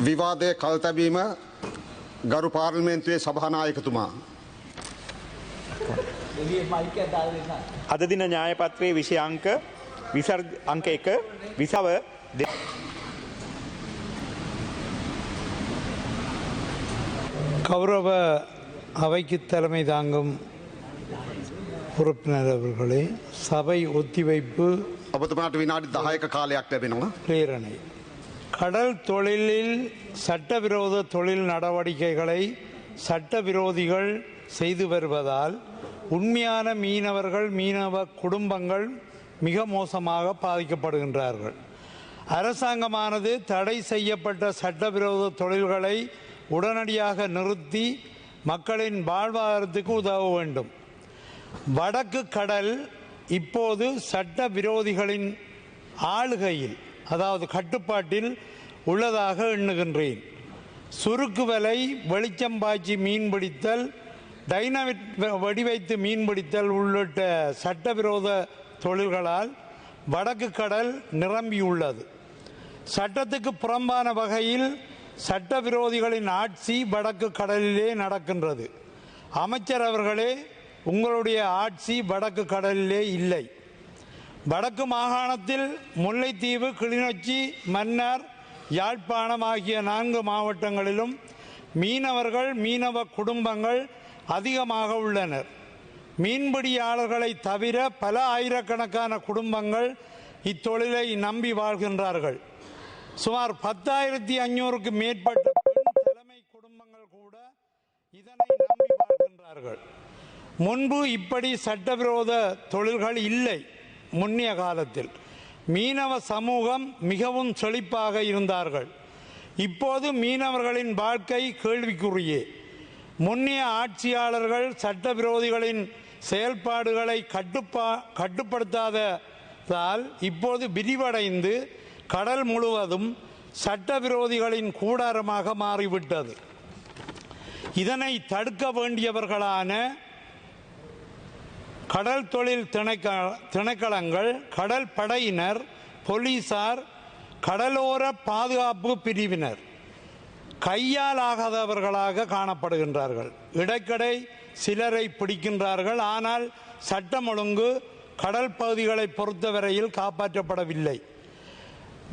විවාදය කල් තැබීම ගරු පාර්ලිමේන්තුවේ සභානායකතුමා. අද දින න්‍යායපත්‍රයේ විෂය අංක අංක 1 විසව கௌரவ அவைக்கு தலைமை தாங்கும் உறுப்பினர் அவர்களே, சபை ஒத்திவைப்பு ඔබතුමාට විනාඩි 10ක කාලයක් ලැබෙනවා. பிரேரணை. கடல் தொழிலில் சட்டவிரோத தொழில் நடவடிக்கைகளை சட்டவிரோதிகள் செய்து வருவதால் உண்மையான மீனவர்கள் மீனவ குடும்பங்கள் மிக மோசமாக பாதிக்கப்படுகின்றார்கள். அரசாங்கமானது தடை செய்யப்பட்ட சட்டவிரோத தொழில்களை உடனடியாக நிறுத்தி மக்களின் வாழ்வாதாரத்துக்கு உதவ வேண்டும். வடக்கு கடல் இப்போது சட்ட விரோதிகளின் ஆளுகையில், அதாவது கட்டுப்பாட்டில் உள்ளதாக எண்ணுகின்றேன். சுருக்கு வலை, வெளிச்சம் பாய்ச்சி மீன்பிடித்தல், டைனமிட் வெடிவைத்து மீன்பிடித்தல் உள்ளிட்ட சட்டவிரோத தொழில்களால் வடக்கு கடல் நிரம்பியுள்ளது. சட்டத்துக்கு புறம்பான வகையில் சட்டவிரோதிகளின் ஆட்சி வடக்கு கடலிலே நடக்கின்றது. அமைச்சர் அவர்களே, உங்களுடைய ஆட்சி வடக்கு கடலிலே இல்லை. வடக்கு மாகாணத்தில் முல்லைத்தீவு, கிளிநொச்சி, மன்னார், யாழ்ப்பாணம் ஆகிய 4 மாவட்டங்களிலும் மீனவர்கள் மீனவ குடும்பங்கள் அதிகமாக உள்ளனர். மீன்பிடியாளர்களை தவிர பல ஆயிரக்கணக்கான குடும்பங்கள் இத்தொழிலை நம்பி வாழ்கின்றார்கள். சுமார் 10,500க்கு மேற்பட்ட பெண் தலைமை குடும்பங்கள் கூட இதனை நம்பி வாழ்கின்றார்கள். முன்பு இப்படி சட்டவிரோத தொழில்கள் இல்லை. முன்னைய காலத்தில் மீனவ சமூகம் மிகவும் செழிப்பாக இருந்தார்கள். இப்போது மீனவர்களின் வாழ்க்கை கேள்விக்குறியே. முன்னைய ஆட்சியாளர்கள் சட்டவிரோதிகளின் செயல்பாடுகளை கட்டுப்படுத்தாததால் இப்போது விரிவடைந்து கடல் முழுவதும் சட்டவிரோதிகளின் கூடாரமாக மாறிவிட்டது. இதனை தடுக்க வேண்டியவர்களான கடல் தொழில் திணைக்களங்கள், கடல் படையினர், போலீசார், கடலோர பாதுகாப்பு பிரிவினர் கையால் ஆகாதவர்களாக காணப்படுகின்றார்கள். இடைக்கடை சிலரை பிடிக்கின்றார்கள். ஆனால் சட்டம் ஒழுங்கு கடல் பகுதிகளை பொறுத்தவரையில் காப்பாற்றப்படவில்லை.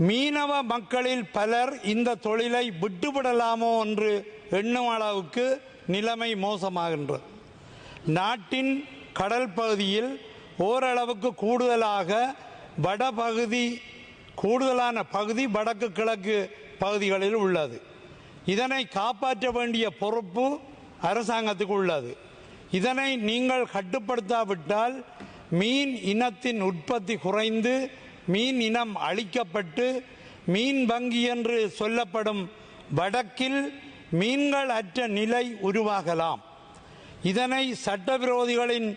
மீனவ மக்களில் பலர் இந்த தொழிலை விட்டுவிடலாமோ என்று எண்ணும் அளவுக்கு நிலைமை மோசமாகின்றது. நாட்டின் கடல் பகுதியில் ஓரளவுக்கு கூடுதலான பகுதி வடக்கு கிழக்கு பகுதிகளில் உள்ளது. இதனை காப்பாற்ற வேண்டிய பொறுப்பு அரசாங்கத்துக்கு உள்ளது. இதனை நீங்கள் கட்டுப்படுத்தாவிட்டால் மீன் இனத்தின் உற்பத்தி குறைந்து மீன் இனம் அழிக்கப்பட்டு மீன் வங்கி என்று சொல்லப்படும் வடக்கில் மீன்கள் அற்ற நிலை உருவாகலாம். இதனை சட்டவிரோதிகளின்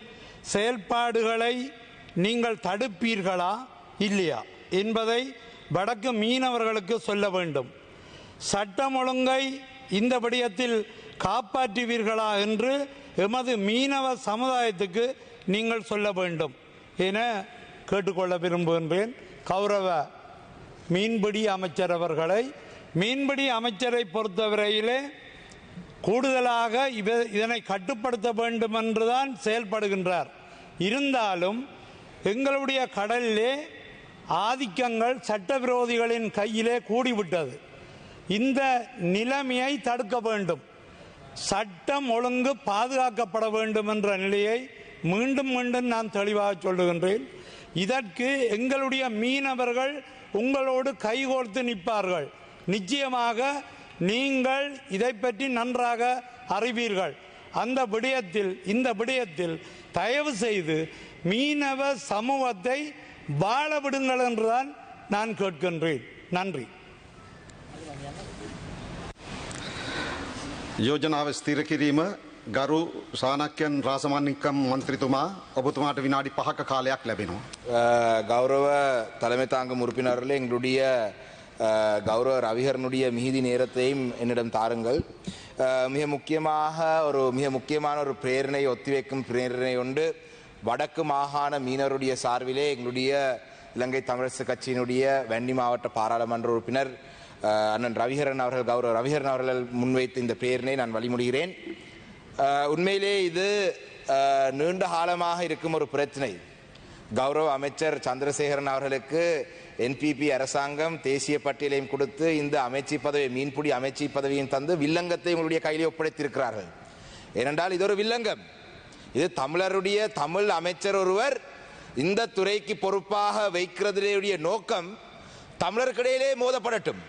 செயல்பாடுகளை நீங்கள் தடுப்பீர்களா இல்லையா என்பதை வடக்கு மீனவர்களுக்கு சொல்ல வேண்டும். சட்டம் ஒழுங்கை இந்த விடயத்தில் காப்பாற்றுவீர்களா என்று எமது மீனவ சமுதாயத்துக்கு நீங்கள் சொல்ல வேண்டும் என கேட்டுக்கொள்ள விரும்புகின்றேன். கௌரவ மீன்பிடி அமைச்சர் அவர்களை, மீன்பிடி அமைச்சரை பொறுத்தவரையிலே கூடுதலாக இதனை கட்டுப்படுத்த வேண்டும் என்றுதான் செயல்படுகின்றார். இருந்தாலும் எங்களுடைய கடலிலே ஆதிக்கங்கள் சட்டவிரோதிகளின் கையிலே கூடிவிட்டது. இந்த நிலைமையை தடுக்க வேண்டும். சட்டம் ஒழுங்கு பாதுகாக்கப்பட வேண்டும் என்ற நிலையை மீண்டும் மீண்டும் நான் தெளிவாக சொல்லுகின்றேன். இதற்கு எங்களுடைய மீனவர்கள் உங்களோடு கைகோர்த்து நிற்பார்கள். நிச்சயமாக நீங்கள் இதை பற்றி நன்றாக அறிவீர்கள். இந்த விடயத்தில் தயவு செய்து மீனவ சமூகத்தை வாழ விடுங்கள் என்றுதான் நான் கேட்கின்றேன். நன்றி. යෝජනාව ස්ථිර කිරීම ගරු සානක්‍යන් රාසමන්නිකම් මන්ත්‍රීතුමා, ඔබතුමාට විනාඩි 5ක කාලයක් ලැබෙනවා. கௌரவ தலைமை தாங்கும் உறுப்பினர்களே, எங்களுடைய கௌரவ ரவிகரனுடைய மிகுதி நேரத்தையும் என்னிடம் தாருங்கள். மிக முக்கியமான ஒரு பிரேரணை, ஒத்திவைக்கும் பிரேரணை உண்டு. வடக்கு மாகாண மீனவருடைய சார்பிலே எங்களுடைய இலங்கை தமிழரசு கட்சியினுடைய வன்னி மாவட்ட பாராளுமன்ற உறுப்பினர் அண்ணன் ரவிகரன் அவர்கள், கௌரவ ரவிகரன் அவர்கள் முன்வைத்த இந்த பிரேரணை நான் வழிமொழிகிறேன். உண்மையிலே இது நீண்ட காலமாக இருக்கும் ஒரு பிரச்சனை. கௌரவ அமைச்சர் சந்திரசேகரன் அவர்களுக்கு என்பிபி அரசாங்கம் தேசிய பட்டியலையும் கொடுத்து இந்த அமைச்சு பதவி, மீன்பிடி அமைச்சு பதவியும் தந்து வில்லங்கத்தை உங்களுடைய கையிலே ஒப்படைத்திருக்கிறார்கள். ஏனென்றால் இது ஒரு வில்லங்கம். இது தமிழருடைய தமிழ் அமைச்சர் ஒருவர் இந்த துறைக்கு பொறுப்பாக வைக்கிறதுடைய நோக்கம் தமிழர்களிடையிலே மோதப்படட்டும்.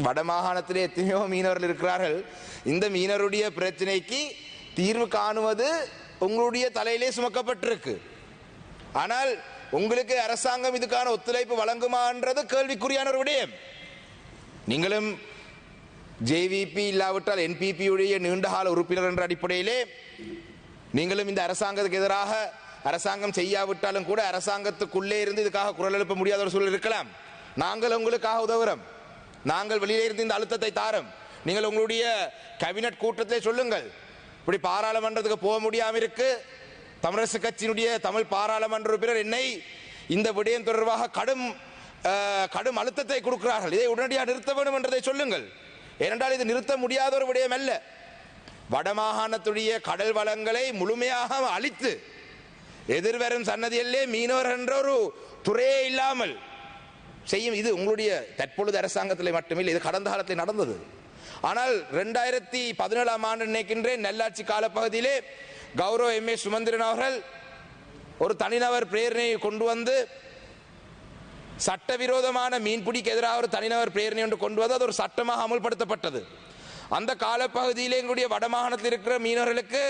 வடமாகாணத்திலே எத்தனையோ மீனவர்கள் இருக்கிறார்கள். இந்த மீனவருடைய பிரச்சனைக்கு தீர்வு காணுவது உங்களுடைய தலையிலே சுமக்கப்பட்டிருக்கு. ஆனால் உங்களுக்கு அரசாங்கம் இதுக்கான ஒத்துழைப்பு வழங்குமான்றது கேள்விக்குறியான ஒரு விடயம். நீங்களும் ஜேவிபி இல்லாவிட்டால் என்பிபி உடைய நீண்டகால உறுப்பினர் என்ற அடிப்படையிலே நீங்களும் இந்த அரசாங்கத்துக்கு எதிராக அரசாங்கம் செய்யாவிட்டாலும் கூட அரசாங்கத்துக்குள்ளே இருந்து இதுக்காக குரல் எழுப்ப முடியாத ஒரு சூழல் இருக்கலாம். நாங்கள் உங்களுக்காக உதவுறோம். நாங்கள் வெளியே இருந்து இந்த அழுத்தத்தை தாரோம். நீங்கள் உங்களுடைய கேபினட் கூட்டத்தை சொல்லுங்கள். இப்படி பாராளுமன்றத்துக்கு போக முடியாமல் இருக்கு, தமிழரசு கட்சியினுடைய தமிழ் பாராளுமன்ற உறுப்பினர் என்னை இந்த விடயம் தொடர்பாக கடும் அழுத்தத்தை கொடுக்கிறார்கள், இதை உடனடியாக நிறுத்த வேண்டும் என்றதை சொல்லுங்கள். ஏனென்றால் இது நிறுத்த முடியாத ஒரு விடயம் அல்ல. வடமாகாணத்துடைய கடல் வளங்களை முழுமையாக அழித்து எதிர்வரும் சன்னதியிலே மீனவர் என்ற ஒரு துறையே இல்லாமல் செய்யும். இது உங்களுடைய தற்பொழுது அரசாங்கத்தில் மட்டுமில்லை, இது கடந்த காலத்தில் நடந்தது. ஆனால் 2017 ஆண்டு நினைக்கின்றேன் நல்லாட்சி காலப்பகுதியிலே கௌரவ எம்ஏ சுமந்திரன் அவர்கள் ஒரு தனிநபர் பிரேரணையை கொண்டு வந்து சட்டவிரோதமான மீன்பிடிக்கு எதிராக ஒரு தனிநபர் பிரேரணை ஒன்று கொண்டு வந்து அது ஒரு சட்டமாக அமுல்படுத்தப்பட்டது. அந்த காலப்பகுதியிலே எங்களுடைய வடமாகாணத்தில் இருக்கிற மீனவர்களுக்கு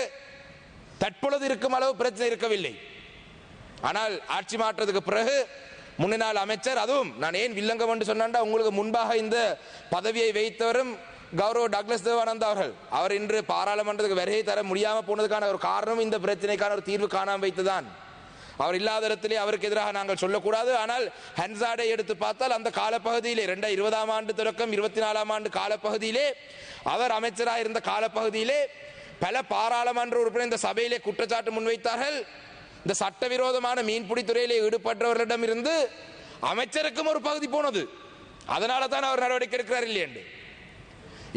தற்பொழுது இருக்கும் அளவு பிரச்சனை இருக்கவில்லை. ஆனால் ஆட்சி மாற்றத்துக்கு பிறகு முன்னாள் அமைச்சர், அதுவும் நான் ஏன் வில்லங்கம் என்று சொன்னா, உங்களுக்கு முன்பாக இந்த பதவியை வைத்தவரும் கௌரவ டக்ளஸ் தேவானந்தா அவர்கள், அவர் இன்று பாராளுமன்றத்துக்கு வருகை தர முடியாமல் போனதுக்கான ஒரு காரணம் இந்த பிரச்சனைக்கான ஒரு தீர்வு காணாமல் வைத்துதான். அவர் இல்லாத இடத்திலே அவருக்கு எதிராக நாங்கள் சொல்லக்கூடாது. ஆனால் ஹன்சாடை எடுத்து பார்த்தால் அந்த காலப்பகுதியிலே 2020 ஆண்டு தொடக்கம் 24 ஆண்டு காலப்பகுதியிலே அவர் அமைச்சராக இருந்த காலப்பகுதியிலே பல பாராளுமன்ற உறுப்பினர் இந்த சபையிலே குற்றச்சாட்டு முன்வைத்தார்கள். இந்த சட்டவிரோதமான மீன்பிடி துறையிலே ஈடுபட்டவர்களிடம் இருந்து அமைச்சருக்கும் ஒரு பகுதி போனது, அதனால தான் அவர் நடவடிக்கை எடுக்கிறார் இல்லை என்று.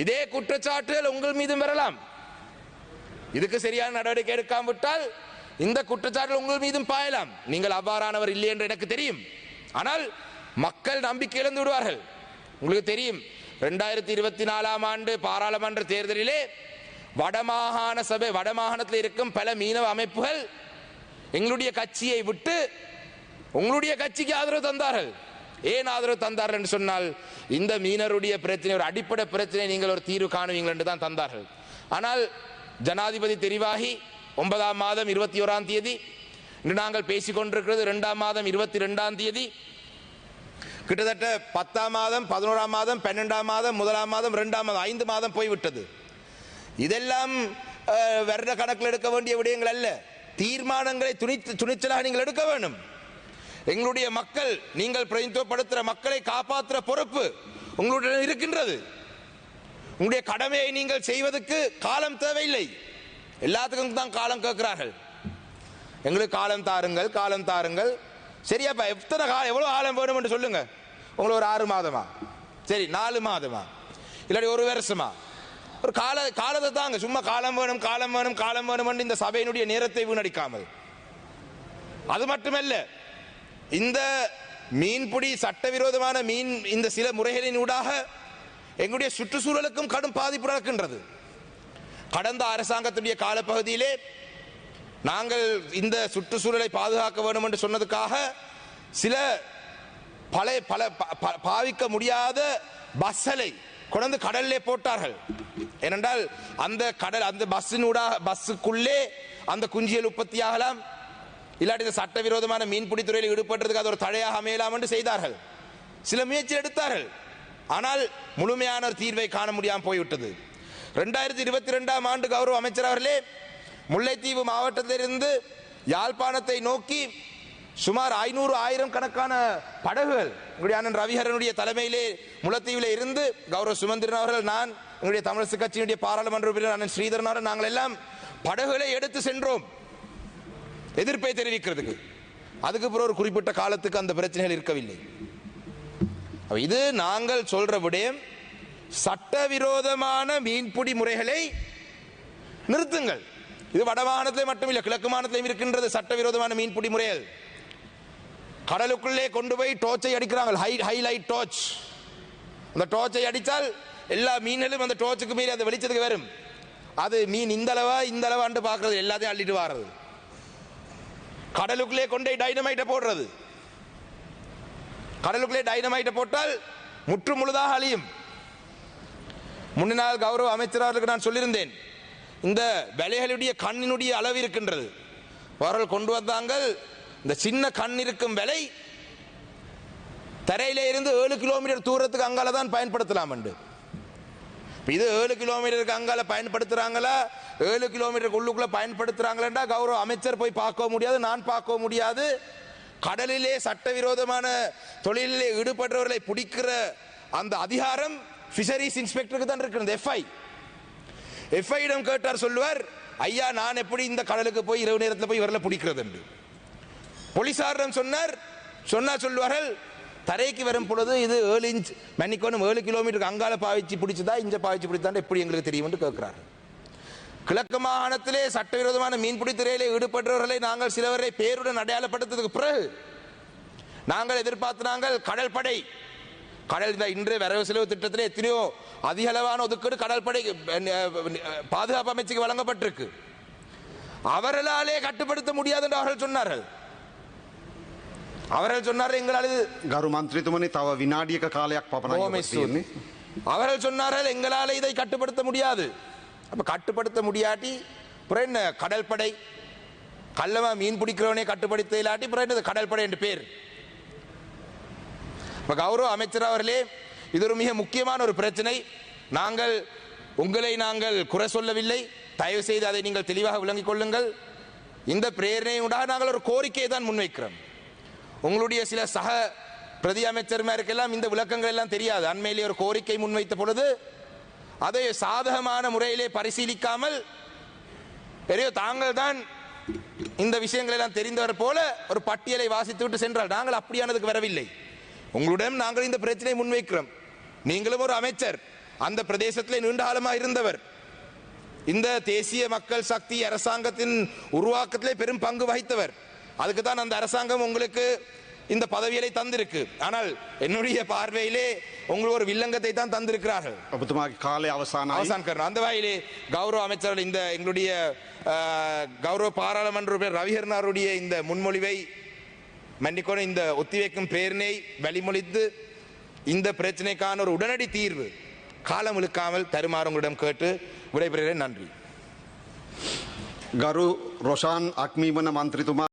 இதே குற்றச்சாட்டுகள் உங்கள் மீதும் வரலாம். இதுக்கு சரியான நடவடிக்கை எடுக்காம விட்டால் இந்த குற்றச்சாட்டுகள் உங்கள் மீதும் பாயலாம். நீங்கள் அவ்வாறானவர் இல்லை என்று எனக்கு தெரியும். ஆனால் மக்கள் நம்பிக்கை இழந்து விடுவார்கள். உங்களுக்கு தெரியும் 2024 ஆண்டு பாராளுமன்ற தேர்தலிலே வடமாகாண சபை, வடமாகாணத்தில் இருக்கும் பல மீனவ அமைப்புகள் எங்களுடைய கட்சியை விட்டு உங்களுடைய கட்சிக்கு ஆதரவு தந்தார்கள். ஏன் ஆதரவு தந்தார்கள் என்று சொன்னால், இந்த மீனவருடைய பிரச்சனை ஒரு அடிப்படை பிரச்சனை, நீங்கள் ஒரு தீர்வு காணுவீங்கள் என்று தான் தந்தார்கள். ஆனால் ஜனாதிபதி தெரிவாகி 9 மாதம் 21 தேதி, இன்று நாங்கள் பேசிக் கொண்டிருக்கிறது 2 மாதம் 22 தேதி, கிட்டத்தட்ட 10 மாதம் 11 மாதம் 12 மாதம் 1 மாதம் 2 மாதம் 5 மாதம் போய்விட்டது. இதெல்லாம் வருட கணக்கில் எடுக்க வேண்டிய விடயங்கள் அல்ல. தீர்மானங்களை துணிச்சலாக நீங்கள் எடுக்க வேண்டும். எங்களுடைய மக்கள், நீங்கள் பிரதிநிதித்துவப்படுத்துகிற மக்களை காப்பாற்றுற பொறுப்பு உங்களுடைய இருக்கின்றது. உங்களுடைய கடமையை நீங்கள் செய்வதற்கு காலம் தேவையில்லை. எல்லாத்துக்கும் தான் காலம் கேட்கிறார்கள். எங்களுக்கு காலம் தாருங்கள், காலம் தாருங்கள். சரியாப்பா, எத்தனை காலம், எவ்வளவு காலம் வேணும் என்று சொல்லுங்க. உங்களுக்கு ஒரு 6 மாதமா, சரி 4 மாதமா, இல்லாட்டி 1 வருஷமா, ஒரு காலத்தை தாங்க. சும்மா காலம் வேணும் காலம் வேணும் காலம் வேணும் என்று இந்த சபையினுடைய நேரத்தை வீணடிக்காமல். அது மட்டுமல்ல, இந்த மீன்பிடி சட்டவிரோதமான மீன் இந்த சில முறைகளின் ஊடாக எங்களுடைய சுற்றுச்சூழலுக்கும் கடும் பாதிப்பு நடக்கின்றது. கடந்த அரசாங்கத்துடைய காலப்பகுதியிலே நாங்கள் இந்த சுற்றுச்சூழலை பாதுகாக்க வேண்டும் என்று சொன்னதுக்காக சில பல பாவிக்க முடியாத பஸ்ஸலை கொண்டு கடலிலே போட்டார்கள். ஏனென்றால் அந்த கடல், அந்த பஸ்ஸுக்குள்ளே அந்த குஞ்சியல் உற்பத்தி ஆகலாம், இல்லாட்டி சட்டவிரோதமான மீன்பிடி துறையில் ஈடுபட்டதுக்கு அது ஒரு தடையாக அமையலாம் என்று செய்தார்கள். சில முயற்சி எடுத்தார்கள். ஆனால் முழுமையான ஒரு தீர்வை காண முடியாமல் போய்விட்டது. 2022 ஆண்டு கௌரவ அமைச்சர் அவர்களே, முல்லைத்தீவு மாவட்டத்திலிருந்து யாழ்ப்பாணத்தை நோக்கி சுமார் 500,000 கணக்கான படகுகள் எங்களுடைய அண்ணன் ரவிஹரனுடைய தலைமையிலே முல்லைத்தீவிலே இருந்து கௌரவ சுமந்திரன் அவர்கள், நான், எங்களுடைய தமிழரசு கட்சியினுடைய பாராளுமன்ற உறுப்பினர் அண்ணன் ஸ்ரீதரன் அவர்கள், நாங்கள் எல்லாம் படகுகளை எடுத்து சென்றோம் எதிர்ப்பை தெரிவிக்கிறதுக்கு. அதுக்கு பிறகு ஒரு குறிப்பிட்ட காலத்துக்கு அந்த பிரச்சனைகள் இருக்கவில்லை. இது நாங்கள் சொல்ற விடயம், சட்டவிரோதமான மீன்பிடி முறைகளை நிறுத்துங்கள். இது வடமாகாணத்திலே மட்டுமில்லை, கிழக்கு மாநிலத்திலும் இருக்கின்றது சட்டவிரோதமான மீன்பிடி முறைகள். கடலுக்குள்ளே கொண்டு போய் டோர்ச்சை அடிக்கிறாங்க, ஹைலைட் டார்ச். அந்த டார்ச்சை அடித்தால் எல்லா மீன்களும் அந்த டார்ச்சுக்கு மீறி அந்த வெளிச்சத்துக்கு வரும். அது மீன் இந்த அளவாண்டு பார்க்கறது, எல்லாத்தையும் அள்ளிட்டு வாரது. கடலுக்குள்ளே கொண்டே டைனமைட்டை போடுறது. கடலுக்குள்ளே டைனமைட்டை போட்டால் முற்று முழுதாக அழியும். முன்னாள் கௌரவ அமைச்சர்களுக்கு நான் சொல்லியிருந்தேன், இந்த விலைகளுடைய கண்ணினுடைய அளவு இருக்கின்றது. அவர்கள் கொண்டு வந்தாங்கள், இந்த சின்ன கண் இருக்கும் விலை தரையிலே இருந்து 7 கிலோமீட்டர் தூரத்துக்கு அங்கால தான் பயன்படுத்தலாம் என்று. இது 7 கிலோமீட்டருக்கு அங்கால பயன்படுத்துறாங்களா, 7 கிலோமீட்டருக்கு உள்ளுக்குள்ள பயன்படுத்துறாங்களா கௌரவ அமைச்சர் போய் பார்க்க முடியாது, நான் பார்க்க முடியாது. கடலிலே சட்டவிரோதமான தொழிலிலே ஈடுபடுறவர்களை பிடிக்கிற அந்த அதிகாரம் ஃபிஷரிஸ் இன்ஸ்பெக்டருக்கு தான் இருக்கிறது. எஃப்ஐ கேட்டார், சொல்லுவார், ஐயா நான் எப்படி இந்த கடலுக்கு போய் இரவு நேரத்தில் போய் இவர்களை பிடிக்கிறது என்று. போலீசாரிடம் சொல்லுவார்கள், தரைக்கு வரும் பொழுது இது 7 இன்ச் மன்னிக்கணும் 7 கிலோமீட்டருக்கு அங்கால பாவிச்சு பிடிச்சதா இஞ்ச பாவிச்சு பிடிச்சதா எப்படி எங்களுக்கு தெரியும் என்று கேட்கிறார்கள். கிழக்கு மாகாணத்திலே சட்டவிரோதமான மீன்பிடி துறையிலே ஈடுபட்டவர்களை நாங்கள் சிலவரை பேருடன் அடையாளப்படுத்ததுக்கு பிறகு நாங்கள் எதிர்பார்த்தாங்கள் கடற்படை இன்று வரவு செலவு திட்டத்திலே எத்தனையோ அதிக அளவான ஒதுக்கீடு கடற்படை பாதுகாப்பு அமைச்சுக்கு வழங்கப்பட்டிருக்கு. அவர்களாலே கட்டுப்படுத்த முடியாது என்று அவர்கள் சொன்னார்கள். எங்களால் ගරු මන්ත්‍රීතුමනි තව විනාඩියක කාලයක් පමණයි තියෙන්නේ. அவர்கள் சொன்னார்கள் எங்களால் இதை கட்டுப்படுத்த முடியாது. அப்ப கட்டுப்படுத்த முடியாட்டி அப்புறம் என்ன கடற்படை, கள்ளமா மீன் பிடிக்கிறவனே கட்டுப்படுத்த இல்லாட்டி அப்புறம் என்ன கடற்படை என்று பேர். இப்ப கௌரவ அமைச்சர் அவர்களே, இது ஒரு மிக முக்கியமான ஒரு பிரச்சனை. உங்களை நாங்கள் குறை சொல்லவில்லை, தயவு செய்து அதை நீங்கள் தெளிவாக விளங்கிக் கொள்ளுங்கள். இந்த பிரேரணையுடாக நாங்கள் ஒரு கோரிக்கையை தான் முன்வைக்கிறோம். உங்களுடைய சில சக பிரதி அமைச்சர்மாருக்கெல்லாம் இந்த விளக்கங்கள் எல்லாம் தெரியாது. அண்மையிலே ஒரு கோரிக்கை முன்வைத்த பொழுது அதை சாதகமான முறையிலே பரிசீலிக்காமல் தாங்கள் தான் இந்த விஷயங்கள் எல்லாம் தெரிந்தவர் போல ஒரு பட்டியலை வாசித்து விட்டு சென்றால், நாங்கள் அப்படியானதுக்கு வரவில்லை. உங்களிடம் நாங்கள் இந்த பிரச்சனை முன்வைக்கிறோம். நீங்களும் ஒரு அமைச்சர், அந்த பிரதேசத்தில் நீண்ட காலமாக இருந்தவர், இந்த தேசிய மக்கள் சக்தி அரசாங்கத்தின் உருவாக்கத்திலே பெரும் பங்கு வகித்தவர். அதுக்கு தான் அந்த அரசாங்கம் உங்களுக்கு இந்த பதவியை தந்திருக்கு. ஆனால் என்னுடைய பார்வையிலே உங்களுக்கு ஒரு வில்லங்கத்தை தான் தந்திருக்கிறார்கள். அந்த வகையிலே கௌரவ அமைச்சர்கள் இந்த எங்களுடைய கௌரவ பாராளுமன்ற உறுப்பினர் ரவிகரனாருடைய இந்த முன்மொழிவை மன்னிக்கணும், இந்த ஒத்திவைக்கும் பிரேரணை வழிமொழித்து இந்த பிரச்சனைக்கான ஒரு உடனடி தீர்வு காலம் இழுக்காமல் தருமாறு உங்களிடம் கேட்டு விடைபெறுகிறேன். நன்றி. ගරු රොෂාන් අක්මීමන මන්ත්‍රීතුමා